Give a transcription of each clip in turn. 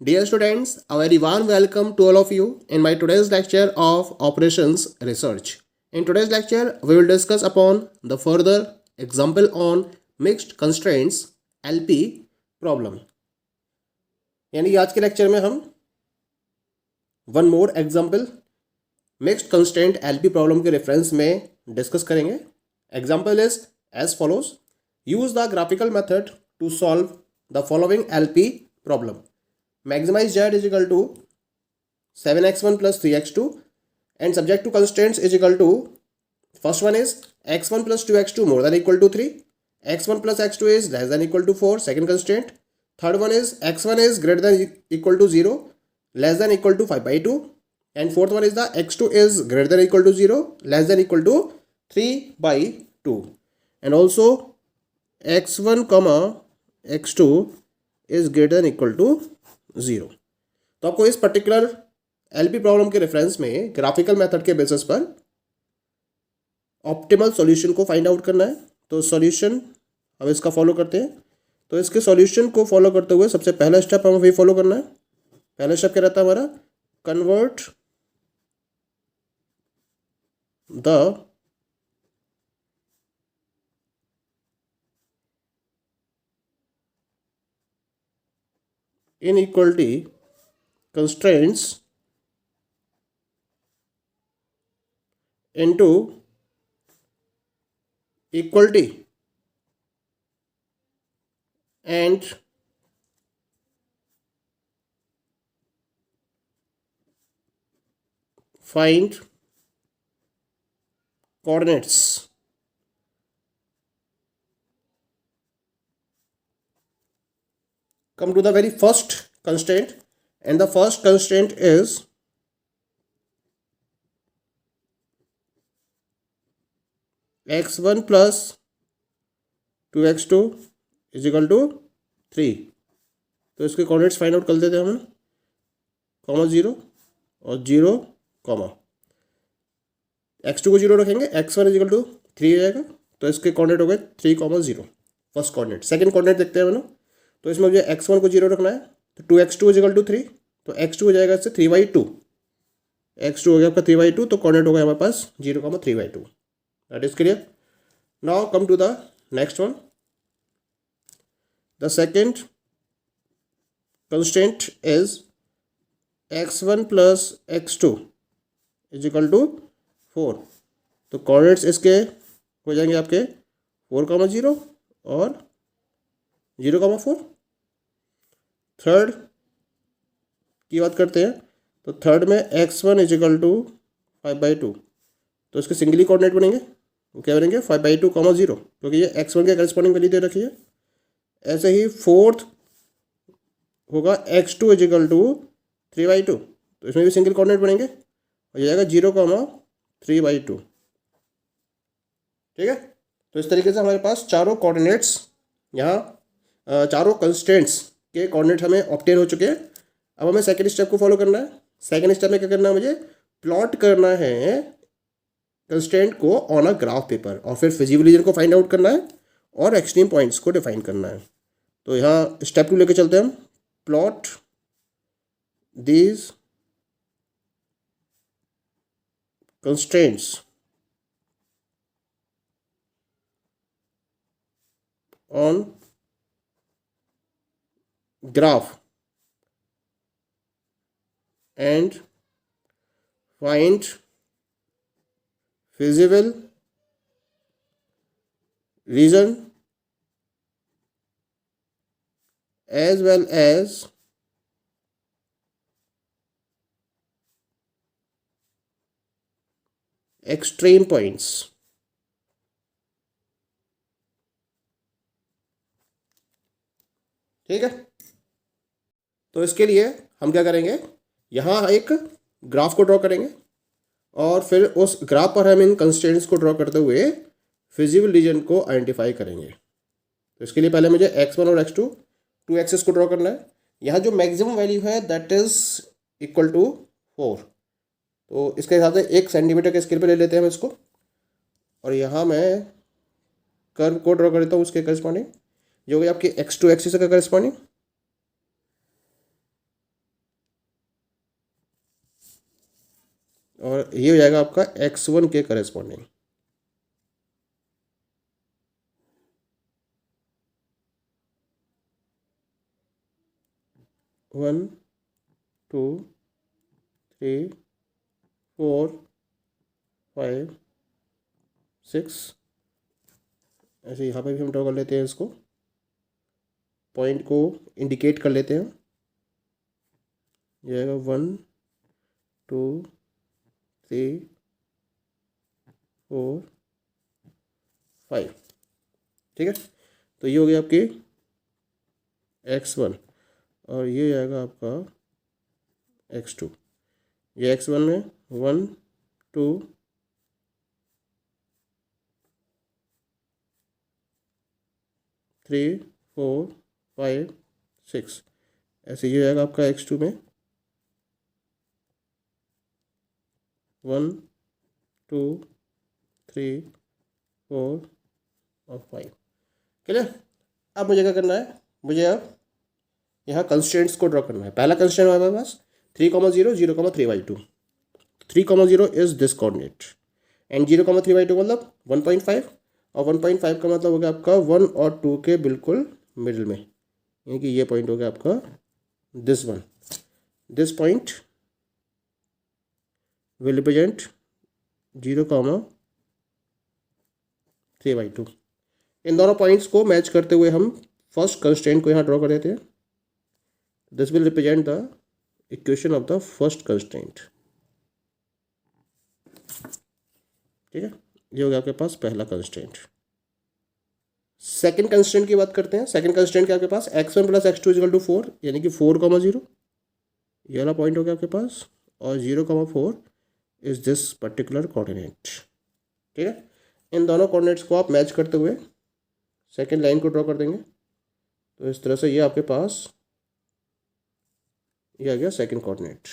Dear students, a very warm welcome to all of you in my today's lecture of Operations Research. In today's lecture, we will discuss upon the further example on mixed constraints LP problem. यानी आज के lecture में हम one more example mixed constraint LP problem के reference में discuss करेंगे. Example is as follows. Use the graphical method to solve the following LP problem. Maximize z is equal to 7x1 plus 3x2 and subject to constraints is equal to, first one is x1 plus 2x2 more than equal to 3, x1 plus x2 is less than equal to 4, second constraint. Third one is x1 is greater than equal to 0, less than equal to 5 by 2, and fourth one is the x2 is greater than equal to 0, less than equal to 3 by 2, and also x1 comma x2 is greater than equal to 0. तो आपको इस particular LP problem के reference में graphical method के basis पर optimal solution को find out करना है. तो सॉल्यूशन हम इसका फॉलो करते हैं. तो इसके सॉल्यूशन को फॉलो करते हुए सबसे पहला स्टेप हमें वही फॉलो करना है. पहला स्टेप क्या रहता है हमारा? Convert the inequality constraints into equality and find coordinates. Come to the very first constraint, and the first constraint is x1 plus 2x2 is equal to 3. तो इसके कोऑर्डिनेट्स फाइंड आउट कर देते हैं हम. कॉमा 0 और 0 कॉमा x2 को 0 रखेंगे, x1 is equal to 3 हो जाएगा. तो इसके कोऑर्डिनेट हो गए 3 comma 0 first coordinate. Second coordinate देखते हैं मैंने. तो इसमें मुझे x1 को 0 रखना है. तो 2x2 इज इक्वल टू 3. तो x2 हो जाएगा इससे 3/2. x2 हो गया आपका 3/2. तो कोऑर्डिनेट हो गया हमारे पास 0,3/2. That is clear. Now come to the next one. The second constraint is x1 plus x2 is equal to 4. तो कोऑर्डिनेट्स इसके हो जाएंगे आपके 4,0 और 0,4. थर्ड की बात करते हैं. तो थर्ड में x1 इज इक्वल टू 5/2. तो इसके सिंगली कोऑर्डिनेट बनेंगे. वो क्या बनेंगे? 5/2, 0, क्योंकि ये x1 के करस्पॉन्डिंग वैल्यू दे रखी है. ऐसे ही फोर्थ होगा x2 इज इक्वल टू 3/2. तो इसमें भी सिंगल कोऑर्डिनेट बनेंगे. हो जाएगा 0,3/2. ठीक है. तो इस तरीके से हमारे पास चारों कोऑर्डिनेट्स यहाँ चारों कंस्ट्रेंट्स के कोऑर्डिनेट हमें ऑब्टेन हो चुके हैं. अब हमें सेकंड स्टेप को फॉलो करना है. सेकंड स्टेप में क्या करना है? मुझे प्लॉट करना है कंस्ट्रेंट को ऑन अ ग्राफ पेपर, और फिर फिजिबल रीजन को फाइंड आउट करना है और एक्सट्रीम पॉइंट्स को डिफाइन करना है. तो यहाँ स्टेप 2 लेके चलते हैं हम. Plot these constraints on graph and find feasible reason as well as extreme points. ठीक है. तो इसके लिए हम क्या करेंगे? यहाँ एक ग्राफ को ड्रॉ करेंगे और फिर उस ग्राफ पर हम इन कंस्ट्रेंट्स को ड्रॉ करते हुए फिजिबल रीजन को आइडेंटिफाई करेंगे. तो इसके लिए पहले मुझे x1 और x2 टू एक्सेस को ड्रॉ करना है. यहाँ जो मैक्सिमम वैल्यू है दैट इज इक्वल टू 4. तो इसके हिसाब से 1 सेंटीमीटर के स्केल पे ले लेते हैं हम इसको. और यहाँ मैं कर्व को ड्रॉ कर देता हूँ उसके करस्पॉन्डिंग, जो कि आपकी x2 एक्सिस का करस्पॉन्डिंग. और ये हो जाएगा आपका x1 के corresponding. One, two, three, four, five, six, ऐसे यहाँ पे भी हम ड्रॉ कर लेते हैं, इसको पॉइंट को इंडिकेट कर लेते हैं। ये आएगा 1, 2, 3, 4, 5। ठीक है, तो ये हो गया आपकी x1 और ये आएगा आपका x2। ये x1 में 1, 2, 3, 4, 5, 6, ऐसे ये आएगा आपका x2 में 1, 2, 3, 4 और 5। क्लियर। अब मुझे क्या करना है, मुझे अब यहाँ कंस्ट्रेंट्स को ड्रॉ करना है। पहला कंस्ट्रेंट हमारे पास 3,0, 0,3/2। 3,0 इज दिस कोऑर्डिनेट एंड 0,3/2 मतलब 1.5 और 1.5 का मतलब हो गया आपका 1 और 2 के बिल्कुल मिडिल में, यानी कि ये पॉइंट हो गया आपका this one. This point will represent 0,3/2। इन दोनों पॉइंट्स को मैच करते हुए हम फर्स्ट कंस्ट्रेंट को यहाँ ड्रॉ कर देते हैं। This will represent the equation of the first constraint. ठीक है, ये हो गया आपके पास पहला कंस्ट्रेंट। सेकंड कंस्ट्रेंट की बात करते हैं। सेकंड कंस्ट्रेंट के आपके पास x1 plus x2 equal to 4, यानी कि 4,0 ये वाला पॉइंट हो गया आपके पास, और 0,4 इज दिस पर्टिकुलर कोऑर्डिनेट। ठीक है, इन दोनों कोऑर्डिनेट्स को आप मैच करते हुए सेकंड लाइन को ड्रॉ कर देंगे। तो इस तरह से ये आपके पास ये आ गया सेकंड कोऑर्डिनेट।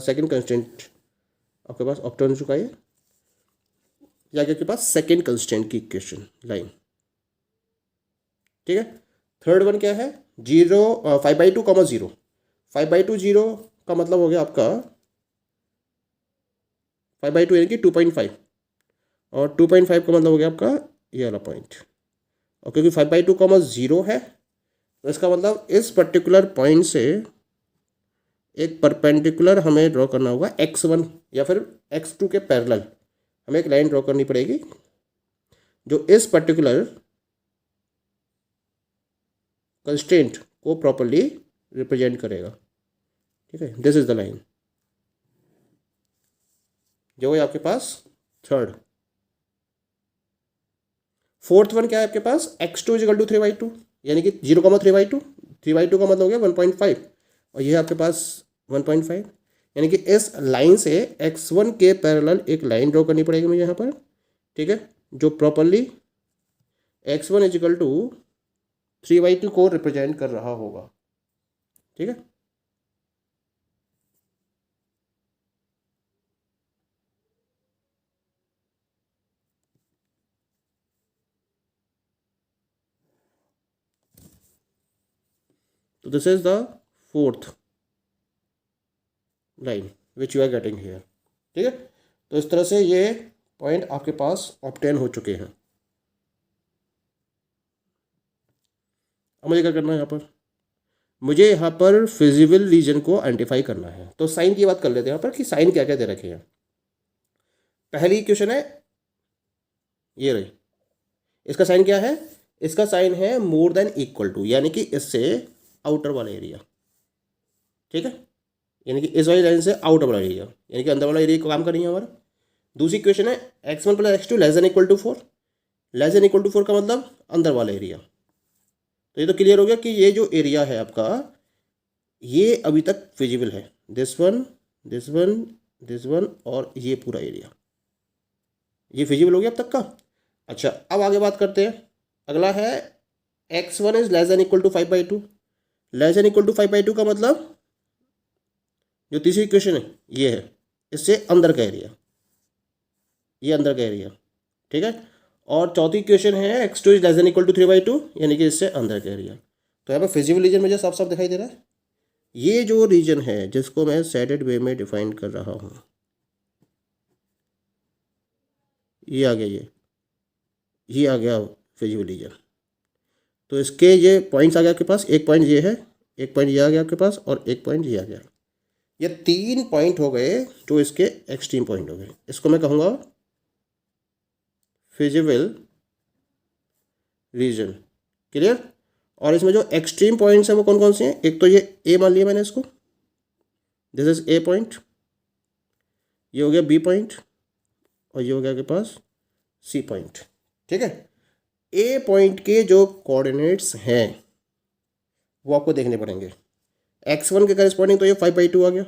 सेकंड कंस्ट्रेंट आपके पास ऑब्टेन हो चुका है। ये आ गया आपके पास सेकंड कंस्ट्रेंट की इक्वेशन लाइन। ठीक है, थर्ड वन क्या है, 5/2, 0। 5/2 0 का मतलब हो गया आपका 5/2 यानी कि 2.5, और 2.5 का मतलब हो गया आपका ये वाला पॉइंट। और क्योंकि 5/2, 0 है, तो इसका मतलब इस पर्टिकुलर पॉइंट से एक परपेंडिकुलर हमें ड्रॉ करना होगा x1 या फिर x2 के पैरेलल। हमें एक लाइन ड्रॉ करनी पड़ेगी जो इस पर्टिकुलर कंस्ट्रेंट को प्रॉपर्ली रिप्रेजेंट करेगा। ठीक है, दिस इज द लाइन जो है आपके पास थर्ड। फोर्थ वन क्या है आपके पास, x2 इक्वल टू 3/2, यानी कि 0,3/2। 3/2 का मतलब हो गया 1.5, और ये है आपके पास 1.5, यानी कि इस लाइन से x1 के पैरेलल एक लाइन ड्रॉ करनी पड़ेगी मुझे यहाँ पर। ठीक है, जो प्रॉपर्ली x1 इक्वल टू 3/2 को रिप्रेजेंट कर रहा होगा। ठीक है, तो this is the fourth line which you are getting here. ठीक है, तो इस तरह से ये पॉइंट आपके पास ऑब्टेन हो चुके हैं। अब मुझे क्या करना है, यहाँ पर मुझे यहाँ पर फिजिबल रीजन को आइडेंटिफाई करना है। तो साइन की बात कर लेते हैं यहाँ पर कि साइन क्या क्या दे रखे हैं। पहली क्वेश्चन है ये रही, इसका साइन क्या है, इसका साइन है मोर देन इक्वल टू, यानी कि इससे आउटर वाला एरिया। ठीक है, यानी कि इस वाली लाइन से आउटर वाला एरिया, यानी कि अंदर वाला एरिया को काम करेंगे हमारा। दूसरी क्वेश्चन है x1 plus x2 less than equal to 4। Less than equal to 4 का मतलब अंदर वाला एरिया। तो ये तो क्लियर हो गया कि ये जो एरिया है आपका ये अभी तक फिजिबल है। This one, this one, this one और ये पूरा एरिया ये फिजिबल हो गया अब तक का। अच्छा, अब आगे बात करते हैं। अगला है x1 is less than equal to 5/2। Less than equal to 5/2 का मतलब जो तीसरी क्वेश्चन है ये है, इससे अंदर का एरिया, ये अंदर का एरिया। ठीक है, और चौथी क्वेश्चन है x2 is less than equal to 3/2, यानी कि इससे अंदर का एरिया। तो यहाँ पर फिजिबल रीजन मुझे साफ साफ दिखाई दे रहा है। ये जो रीजन है जिसको मैं शेडेड वे में डिफाइन कर रहा हूँ, ये आ गया, ये आ गया फिजिबल रीजन। तो इसके ये पॉइंट्स आ गया आपके पास, एक पॉइंट ये है, एक पॉइंट ये आ गया आपके पास, और एक पॉइंट ये आ गया। ये 3 पॉइंट हो गए जो इसके एक्सट्रीम पॉइंट हो गए। इसको मैं कहूँगा फिजिबल रीजन। क्लियर। और इसमें जो एक्सट्रीम पॉइंट्स हैं वो कौन कौन से हैं? एक तो ये ए मान लिया मैंने इसको, दिस इज ए पॉइंट, ये हो गया बी पॉइंट, और ये हो गया आपके पास सी पॉइंट। ठीक है। ए पॉइंट के जो कोऑर्डिनेट्स हैं वो आपको देखने पड़ेंगे। x1 के करस्पॉन्डिंग तो ये 5/2 आ गया,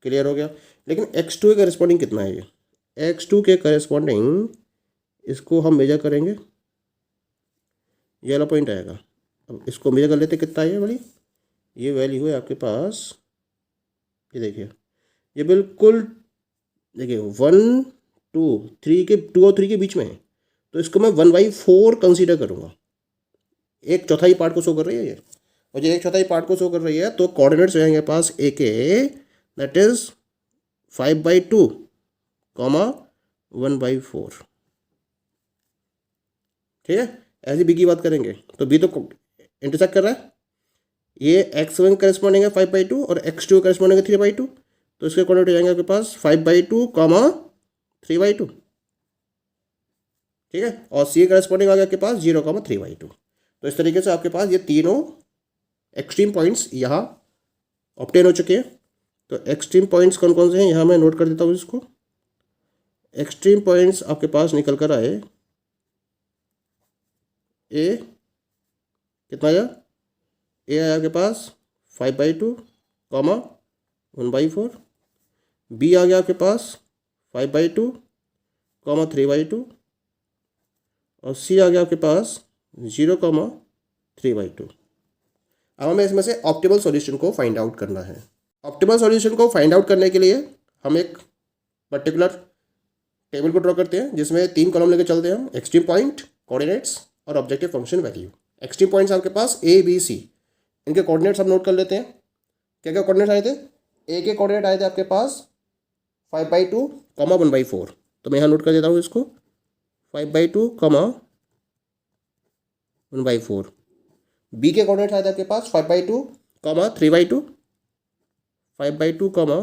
क्लियर हो गया। लेकिन x2 के करस्पॉन्डिंग कितना है? ये x2 के करस्पॉन्डिंग इसको हम मेजर करेंगे, ये वाला पॉइंट आएगा। अब इसको मेजर कर लेते, कितना है ये वाली, ये वैल्यू है आपके पास, ये देखिए, ये बिल्कुल देखिए 1 2 3 के 2 और 3 के बीच में है। तो इसको मैं 1/4 कंसीडर करूँगा। एक चौथाई पार्ट को शो कर रही है ये, और जो एक चौथाई पार्ट को शो कर रही है, तो कोऑर्डिनेट्स रहेंगे पास ए के, दैट इज 5/2 कॉमा 1/4। ठीक है। ऐसी बी की बात करेंगे तो बी तो इंटरसेक्ट कर रहा है, ये x1 करस्पॉन्डिंग है 5/2 और x2 करस्पॉन्डिंग है 3/2। तो इसके कोऑर्डिनेट हो जाएंगे आपके पास 5/2 कॉमा 3/2। ठीक है। और सी करस्पॉन्डिंग आ गया आपके पास 0,3/2। तो इस तरीके से आपके पास ये तीनों एक्सट्रीम पॉइंट्स यहाँ ऑब्टेन हो चुके हैं। तो एक्सट्रीम पॉइंट्स कौन कौन से हैं यहाँ मैं नोट कर देता हूँ इसको। एक्सट्रीम पॉइंट्स आपके पास निकल कर आए, ए कितना आया, ए आया आपके पास 5/2 कॉमा 1/4, बी आ गया आपके पास 5/2 कॉमा 3/2, और सी आ गया आपके पास 0,3/2। अब हमें इसमें से ऑप्टिमल सॉल्यूशन को फाइंड आउट करना है। ऑप्टिमल सॉल्यूशन को फाइंड आउट करने के लिए हम एक पर्टिकुलर टेबल को ड्रॉ करते हैं जिसमें 3 कॉलम लेके चलते हैं हम, एक्सट्रीम पॉइंट, कोऑर्डिनेट्स और objective function value. Extreme points आपके पास ए बी सी, इनके कोऑर्डिनेट्स हम नोट कर लेते हैं। क्या क्या कोऑर्डिनेट्स आए थे? ए के कोऑर्डिनेट आए थे आपके पास 5/2 कॉमा 1/4। तो मैं यहाँ नोट कर देता हूँ इसको, 5/2 कॉमा 1/4। बी के कोऑर्डिनेट्स आए थे आपके पास 5/2 कॉमा 3/2, 5/2 कॉमा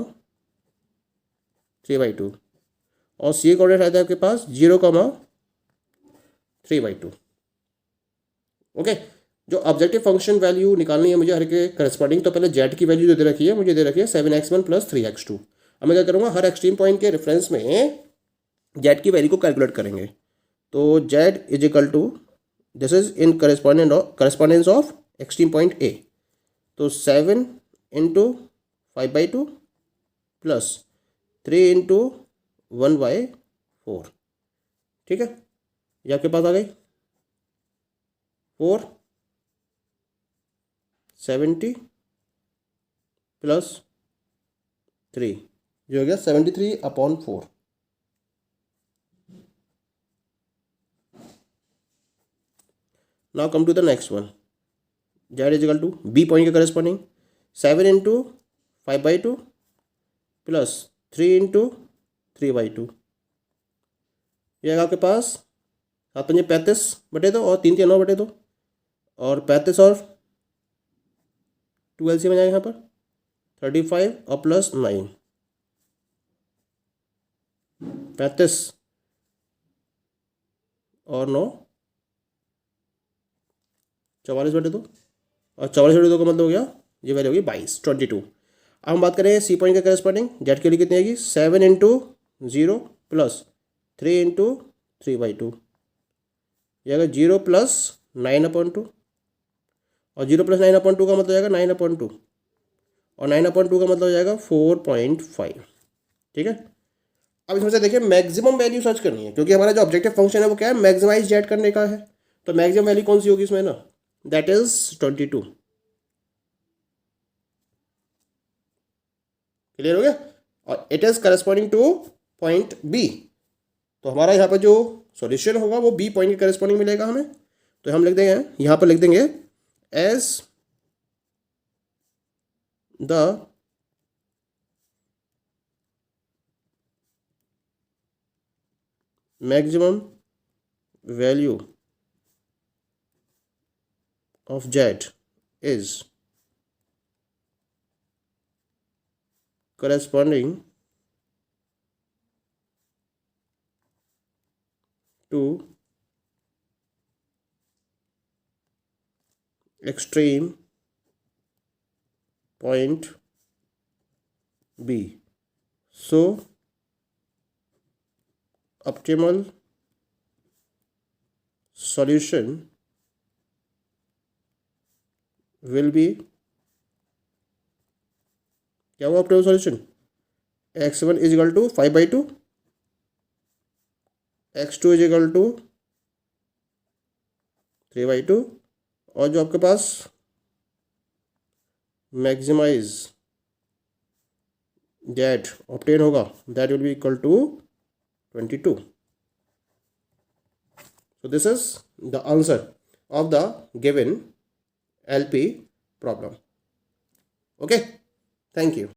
3/2, और सी कोऑर्डिनेट आए थे आपके पास 0,3/2। ओके। जो ऑब्जेक्टिव फंक्शन वैल्यू निकालनी है मुझे हर के करस्पॉन्डिंग, तो पहले जेड की वैल्यू जो दे रखी है मुझे दे रखी है 7x1 + 3x2। अब मैं क्या करूँगा, हर एक्सट्रीम पॉइंट के रेफरेंस में जेड की वैल्यू को कैलकुलेट करेंगे। तो Z is equal to, this is in correspondence of extreme point A, तो 7 × 5/2 प्लस 3 × 1/4। ठीक है, ये आपके पास आ गई 470 + 3, जो हो गया 73/4। Now come to the next one, Z is equal to B point के करस्पॉन्डिंग 7 × 5/2 प्लस 3 × 3/2। ये आएगा आपके पास 7×5 35/2 और 3 × 9/2, और 35 और 2 LCM में जाएगा यहाँ पर 35 और प्लस 9, 35 और 9 44/2, और 44/2 का मतलब हो गया, ये वैल्यू होगी 22। अब हम बात करें सी पॉइंट के करस्पॉन्डिंग, जेड के लिए कितनी आएगी 7 × 0 प्लस 3 × 3/2, ये आएगा 0 + 9/2, और 0 + 9/2 का मतलब हो जाएगा 9/2, और 9/2 का मतलब हो जाएगा 4.5। ठीक है। अब इसमें से देखिए मैक्सिमम वैल्यू सर्च करनी है, क्योंकि हमारा जो ऑब्जेक्टिव फंक्शन है वो क्या है, मैक्सिमाइज जेड करने का है। तो मैक्सिमम वैल्यू कौन सी होगी इसमें ना, दैट इज 22। क्लियर हो गया। और it is corresponding to point B. तो हमारा यहाँ पर जो सॉल्यूशन होगा वो बी पॉइंट के करस्पॉन्डिंग मिलेगा हमें। तो हम लिख देंगे, यहाँ पर लिख देंगे as the maximum value of z is corresponding to extreme point B. So optimal solution will be, क्या हुआ optimal solution? x1 is equal to 5/2, x2 is equal to 3/2, और जो आपके पास मैक्सिमाइज दैट ऑब्टेन होगा that will be equal to 22. So this is the answer of the given LP problem. Okay, thank you.